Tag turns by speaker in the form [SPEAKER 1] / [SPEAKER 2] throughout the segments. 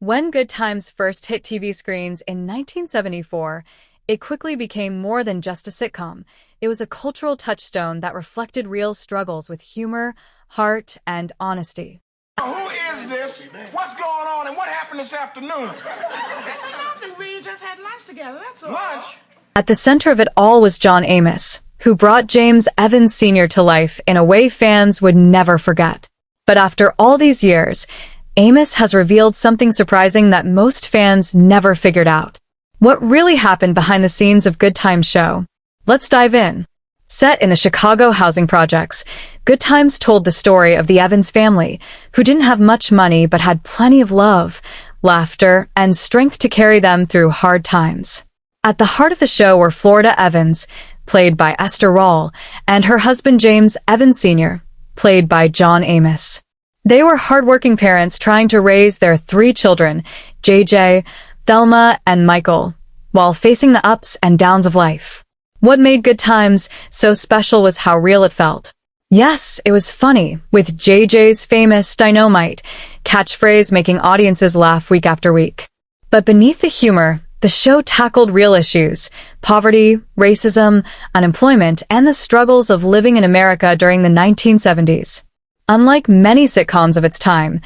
[SPEAKER 1] When Good Times first hit TV screens in 1974, it quickly became more than just a sitcom. It was a cultural touchstone that reflected real struggles with humor, heart, and honesty.
[SPEAKER 2] Who is this? What's going on and what happened this afternoon?
[SPEAKER 3] Nothing. We just had lunch together, that's all.
[SPEAKER 2] Lunch?
[SPEAKER 1] At the center of it all was John Amos, who brought James Evans Sr. to life in a way fans would never forget. But after all these years, Amos has revealed something surprising that most fans never figured out. What really happened behind the scenes of Good Times show? Let's dive in. Set in the Chicago housing projects, Good Times told the story of the Evans family, who didn't have much money but had plenty of love, laughter, and strength to carry them through hard times. At the heart of the show were Florida Evans, played by Esther Rall, and her husband James Evans Sr., played by John Amos. They were hardworking parents trying to raise their 3 children, JJ, Thelma, and Michael, while facing the ups and downs of life. What made Good Times so special was how real it felt. Yes, it was funny, with JJ's famous dynamite catchphrase making audiences laugh week after week. But beneath the humor, the show tackled real issues: poverty, racism, unemployment, and the struggles of living in America during the 1970s. Unlike many sitcoms of its time,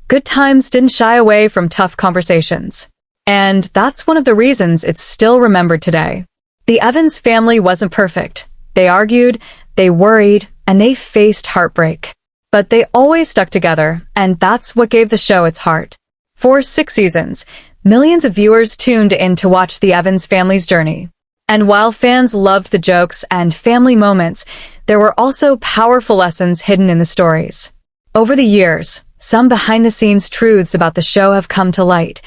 [SPEAKER 1] Good Times didn't shy away from tough conversations. And that's one of the reasons it's still remembered today. The Evans family wasn't perfect. They argued, they worried, and they faced heartbreak. But they always stuck together, and that's what gave the show its heart. For 6 seasons, millions of viewers tuned in to watch the Evans family's journey. And while fans loved the jokes and family moments, there were also powerful lessons hidden in the stories. Over the years, some behind-the-scenes truths about the show have come to light,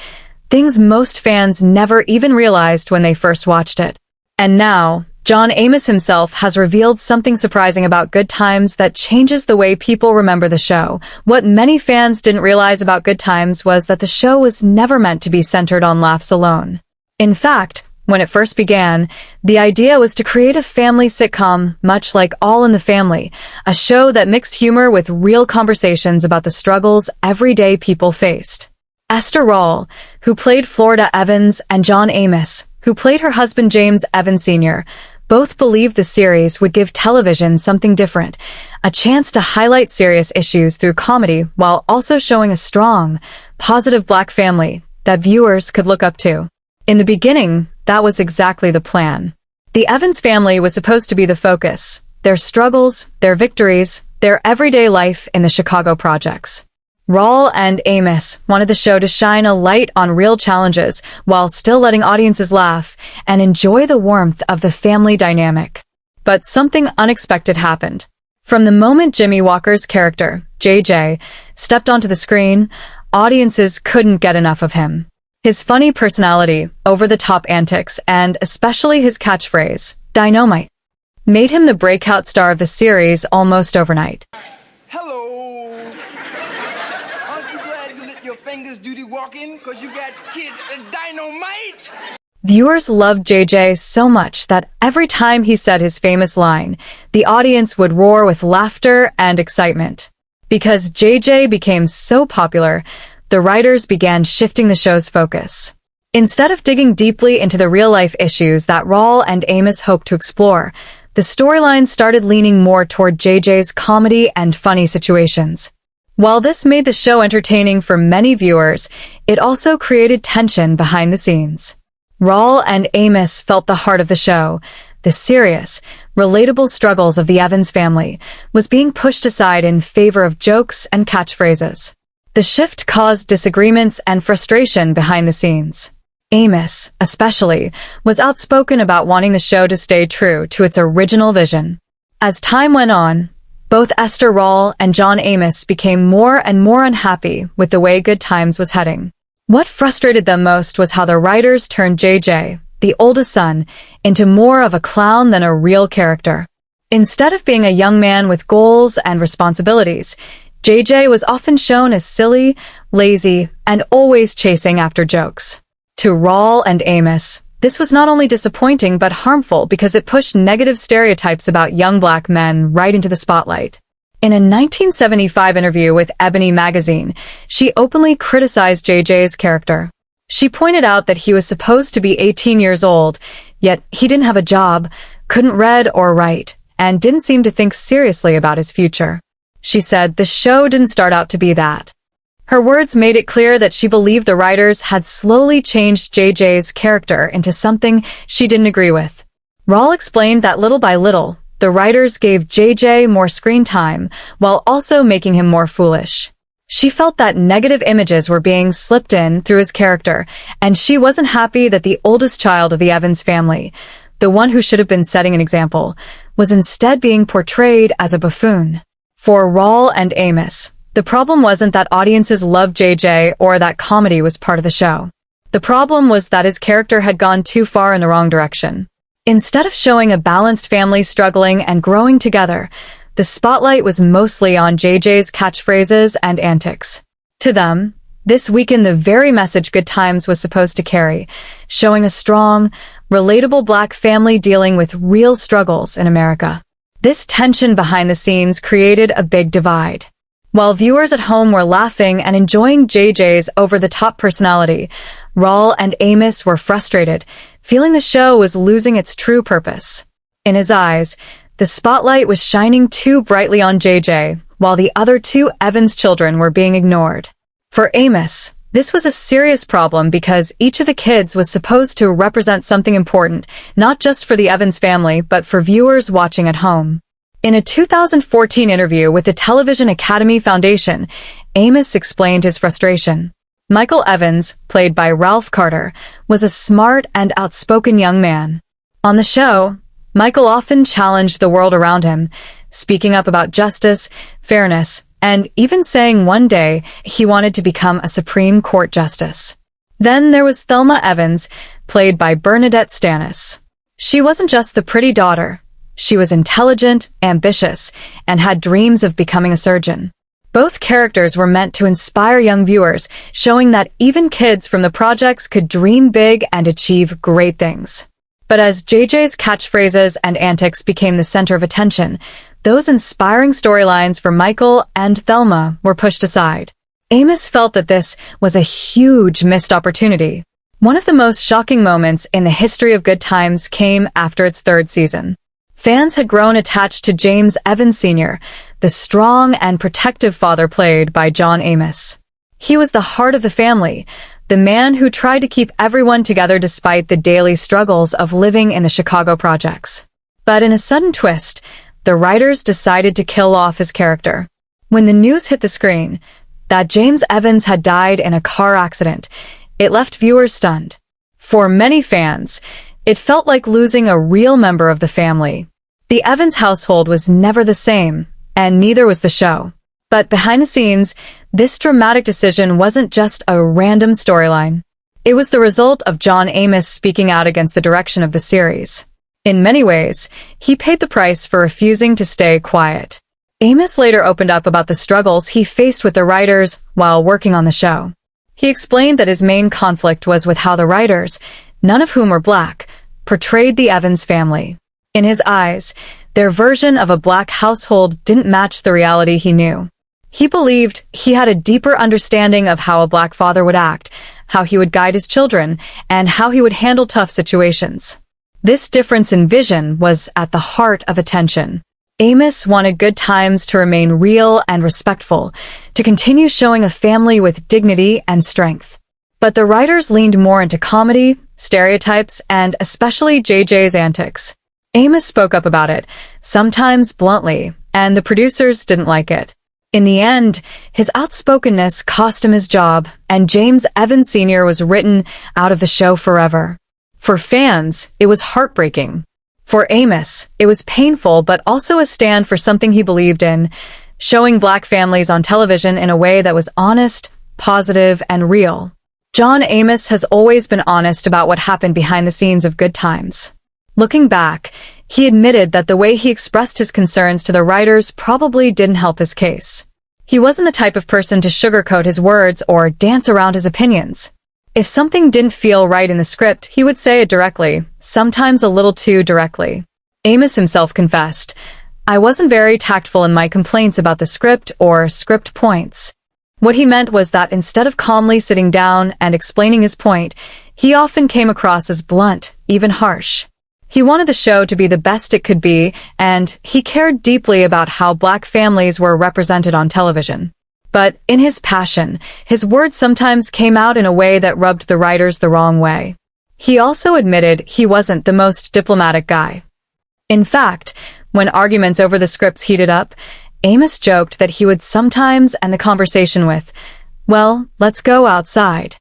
[SPEAKER 1] things most fans never even realized when they first watched it. And now, John Amos himself has revealed something surprising about Good Times that changes the way people remember the show. What many fans didn't realize about Good Times was that the show was never meant to be centered on laughs alone. In fact, when it first began, the idea was to create a family sitcom, much like All in the Family, a show that mixed humor with real conversations about the struggles everyday people faced. Esther Rall, who played Florida Evans, and John Amos, who played her husband James Evans Sr., both believed the series would give television something different, a chance to highlight serious issues through comedy while also showing a strong, positive Black family that viewers could look up to. In the beginning, that was exactly the plan. The Evans family was supposed to be the focus, their struggles, their victories, their everyday life in the Chicago projects. Rall and Amos wanted the show to shine a light on real challenges while still letting audiences laugh and enjoy the warmth of the family dynamic. But something unexpected happened. From the moment Jimmy Walker's character, JJ, stepped onto the screen, audiences couldn't get enough of him. His funny personality, over-the-top antics, and especially his catchphrase, dynamite, made him the breakout star of the series almost overnight.
[SPEAKER 2] Hello. Aren't you glad you let your fingers do the walking? 'Cause you got kid dynamite?
[SPEAKER 1] Viewers loved JJ so much that every time he said his famous line, the audience would roar with laughter and excitement. Because JJ became so popular, the writers began shifting the show's focus. Instead of digging deeply into the real-life issues that Rall and Amos hoped to explore, the storyline started leaning more toward JJ's comedy and funny situations. While this made the show entertaining for many viewers, it also created tension behind the scenes. Rall and Amos felt the heart of the show. The serious, relatable struggles of the Evans family was being pushed aside in favor of jokes and catchphrases. The shift caused disagreements and frustration behind the scenes. Amos, especially, was outspoken about wanting the show to stay true to its original vision. As time went on, both Esther Rall and John Amos became more and more unhappy with the way Good Times was heading. What frustrated them most was how the writers turned JJ, the oldest son, into more of a clown than a real character. Instead of being a young man with goals and responsibilities, JJ was often shown as silly, lazy, and always chasing after jokes. To Rall and Amos, this was not only disappointing but harmful because it pushed negative stereotypes about young Black men right into the spotlight. In a 1975 interview with Ebony magazine, she openly criticized JJ's character. She pointed out that he was supposed to be 18 years old, yet he didn't have a job, couldn't read or write, and didn't seem to think seriously about his future. She said the show didn't start out to be that. Her words made it clear that she believed the writers had slowly changed JJ's character into something she didn't agree with. Rawl explained that little by little, the writers gave JJ more screen time, while also making him more foolish. She felt that negative images were being slipped in through his character, and she wasn't happy that the oldest child of the Evans family, the one who should have been setting an example, was instead being portrayed as a buffoon. For Rawl and Amos, the problem wasn't that audiences loved JJ or that comedy was part of the show. The problem was that his character had gone too far in the wrong direction. Instead of showing a balanced family struggling and growing together, the spotlight was mostly on JJ's catchphrases and antics. To them, this weakened the very message Good Times was supposed to carry, showing a strong, relatable Black family dealing with real struggles in America. This tension behind the scenes created a big divide. While viewers at home were laughing and enjoying JJ's over-the-top personality, Rawl and Amos were frustrated, feeling the show was losing its true purpose. In his eyes, the spotlight was shining too brightly on JJ, while the other two Evans children were being ignored. For Amos, this was a serious problem because each of the kids was supposed to represent something important, not just for the Evans family, but for viewers watching at home. In a 2014 interview with the Television Academy Foundation, Amos explained his frustration. Michael Evans, played by Ralph Carter, was a smart and outspoken young man. On the show, Michael often challenged the world around him, speaking up about justice, fairness, and even saying one day he wanted to become a Supreme Court justice. Then there was Thelma Evans, played by Bernadette Stanis. She wasn't just the pretty daughter. She was intelligent, ambitious, and had dreams of becoming a surgeon. Both characters were meant to inspire young viewers, showing that even kids from the projects could dream big and achieve great things. But as JJ's catchphrases and antics became the center of attention, those inspiring storylines for Michael and Thelma were pushed aside. Amos felt that this was a huge missed opportunity. One of the most shocking moments in the history of Good Times came after its third season. Fans had grown attached to James Evans Sr., the strong and protective father played by John Amos. He was the heart of the family, the man who tried to keep everyone together despite the daily struggles of living in the Chicago projects. But in a sudden twist, the writers decided to kill off his character. When the news hit the screen that James Evans had died in a car accident, it left viewers stunned. For many fans, it felt like losing a real member of the family. The Evans household was never the same, and neither was the show. But behind the scenes, this dramatic decision wasn't just a random storyline. It was the result of John Amos speaking out against the direction of the series. In many ways, he paid the price for refusing to stay quiet. Amos later opened up about the struggles he faced with the writers while working on the show. He explained that his main conflict was with how the writers, none of whom were Black, portrayed the Evans family. In his eyes, their version of a Black household didn't match the reality he knew. He believed he had a deeper understanding of how a Black father would act, how he would guide his children, and how he would handle tough situations. This difference in vision was at the heart of attention. Amos wanted Good Times to remain real and respectful, to continue showing a family with dignity and strength. But the writers leaned more into comedy, stereotypes, and especially JJ's antics. Amos spoke up about it, sometimes bluntly, and the producers didn't like it. In the end, his outspokenness cost him his job, and James Evans Sr. was written out of the show forever. For fans, it was heartbreaking. For Amos, it was painful but also a stand for something he believed in, showing Black families on television in a way that was honest, positive, and real. John Amos has always been honest about what happened behind the scenes of Good Times. Looking back, he admitted that the way he expressed his concerns to the writers probably didn't help his case. He wasn't the type of person to sugarcoat his words or dance around his opinions. If something didn't feel right in the script, he would say it directly, sometimes a little too directly. Amos himself confessed, "I wasn't very tactful in my complaints about the script or script points." What he meant was that instead of calmly sitting down and explaining his point, he often came across as blunt, even harsh. He wanted the show to be the best it could be, and he cared deeply about how Black families were represented on television. But in his passion, his words sometimes came out in a way that rubbed the writers the wrong way. He also admitted he wasn't the most diplomatic guy. In fact, when arguments over the scripts heated up, Amos joked that he would sometimes end the conversation with, "Well, let's go outside."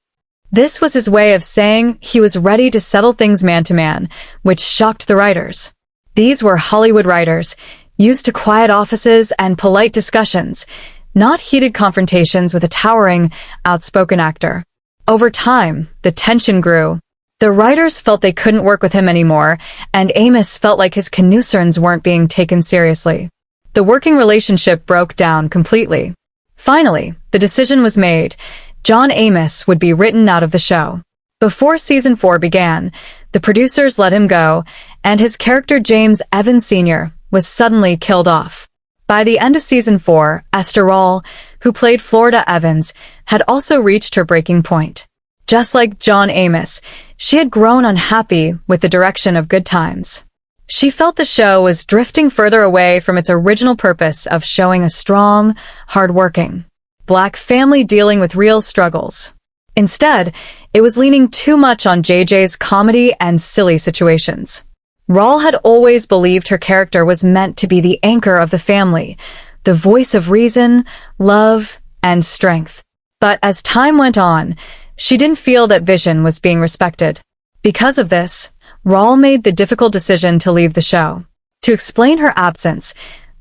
[SPEAKER 1] This was his way of saying he was ready to settle things man to man, which shocked the writers. These were Hollywood writers, used to quiet offices and polite discussions, not heated confrontations with a towering, outspoken actor. Over time, the tension grew. The writers felt they couldn't work with him anymore, and Amos felt like his concerns weren't being taken seriously. The working relationship broke down completely. Finally, the decision was made. John Amos would be written out of the show. Before season 4 began, the producers let him go, and his character James Evans Sr. was suddenly killed off. By the end of season 4, Esther Roll, who played Florida Evans, had also reached her breaking point. Just like John Amos, she had grown unhappy with the direction of Good Times. She felt the show was drifting further away from its original purpose of showing a strong, hard-working Black family dealing with real struggles. Instead, it was leaning too much on JJ's comedy and silly situations. Rawl had always believed her character was meant to be the anchor of the family, the voice of reason, love, and strength. But as time went on, she didn't feel that vision was being respected. Because of this, Rawl made the difficult decision to leave the show. To explain her absence,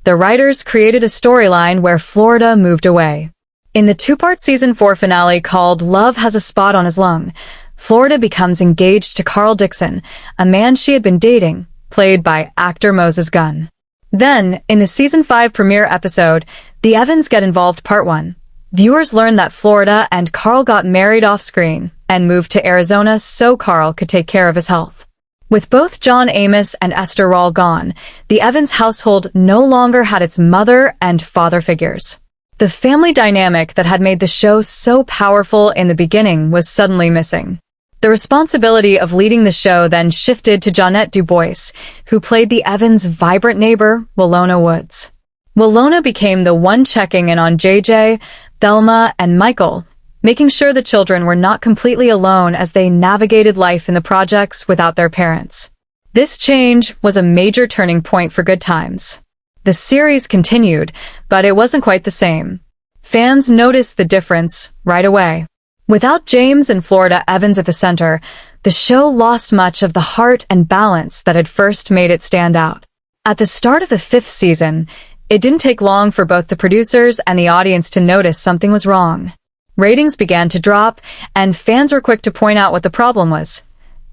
[SPEAKER 1] the writers created a storyline where Florida moved away. In the two-part season 4 finale called Love Has a Spot on His Lung, Florida becomes engaged to Carl Dixon, a man she had been dating, played by actor Moses Gunn. Then, in the season 5 premiere episode, The Evans Get Involved Part 1, viewers learn that Florida and Carl got married off-screen and moved to Arizona so Carl could take care of his health. With both John Amos and Esther Roll gone, the Evans household no longer had its mother and father figures. The family dynamic that had made the show so powerful in the beginning was suddenly missing. The responsibility of leading the show then shifted to Jonette Dubois, who played the Evans' vibrant neighbor, Willona Woods. Willona became the one checking in on JJ, Thelma, and Michael, making sure the children were not completely alone as they navigated life in the projects without their parents. This change was a major turning point for Good Times. The series continued, but it wasn't quite the same. Fans noticed the difference right away. Without James and Florida Evans at the center, the show lost much of the heart and balance that had first made it stand out. At the start of the 5th season, it didn't take long for both the producers and the audience to notice something was wrong. Ratings began to drop, and fans were quick to point out what the problem was.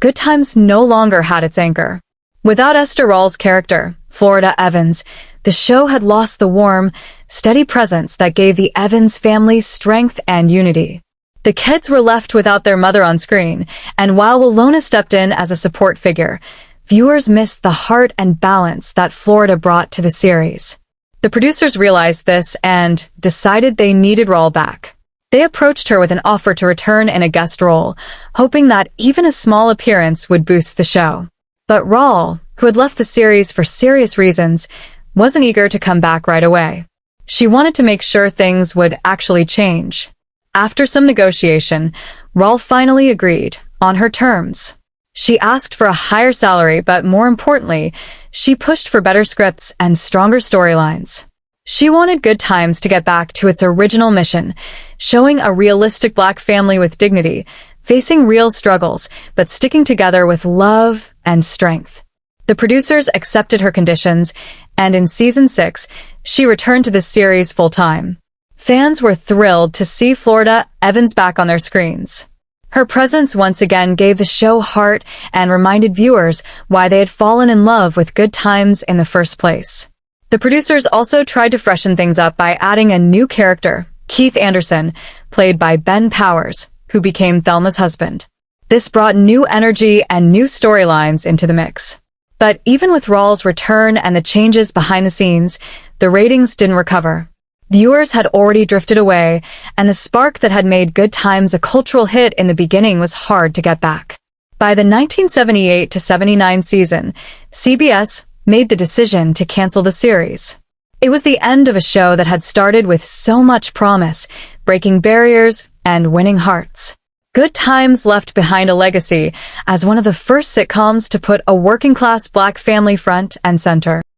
[SPEAKER 1] Good Times no longer had its anchor. Without Esther Roll's character, Florida Evans, the show had lost the warm, steady presence that gave the Evans family strength and unity. The kids were left without their mother on screen, and while Willona stepped in as a support figure, viewers missed the heart and balance that Florida brought to the series. The producers realized this and decided they needed Roll back. They approached her with an offer to return in a guest role, hoping that even a small appearance would boost the show. But Rawl, who had left the series for serious reasons, wasn't eager to come back right away. She wanted to make sure things would actually change. After some negotiation, Rawl finally agreed, on her terms. She asked for a higher salary, but more importantly, she pushed for better scripts and stronger storylines. She wanted Good Times to get back to its original mission, showing a realistic Black family with dignity, facing real struggles, but sticking together with love and strength. The producers accepted her conditions, and in season 6, she returned to the series full-time. Fans were thrilled to see Florida Evans back on their screens. Her presence once again gave the show heart and reminded viewers why they had fallen in love with Good Times in the first place. The producers also tried to freshen things up by adding a new character, Keith Anderson, played by Ben Powers, who became Thelma's husband. This brought new energy and new storylines into the mix. But even with Rawls' return and the changes behind the scenes, the ratings didn't recover. Viewers had already drifted away, and the spark that had made Good Times a cultural hit in the beginning was hard to get back. By the 1978-79 season, CBS made the decision to cancel the series. It was the end of a show that had started with so much promise, breaking barriers and winning hearts. Good Times left behind a legacy as one of the first sitcoms to put a working-class black family front and center.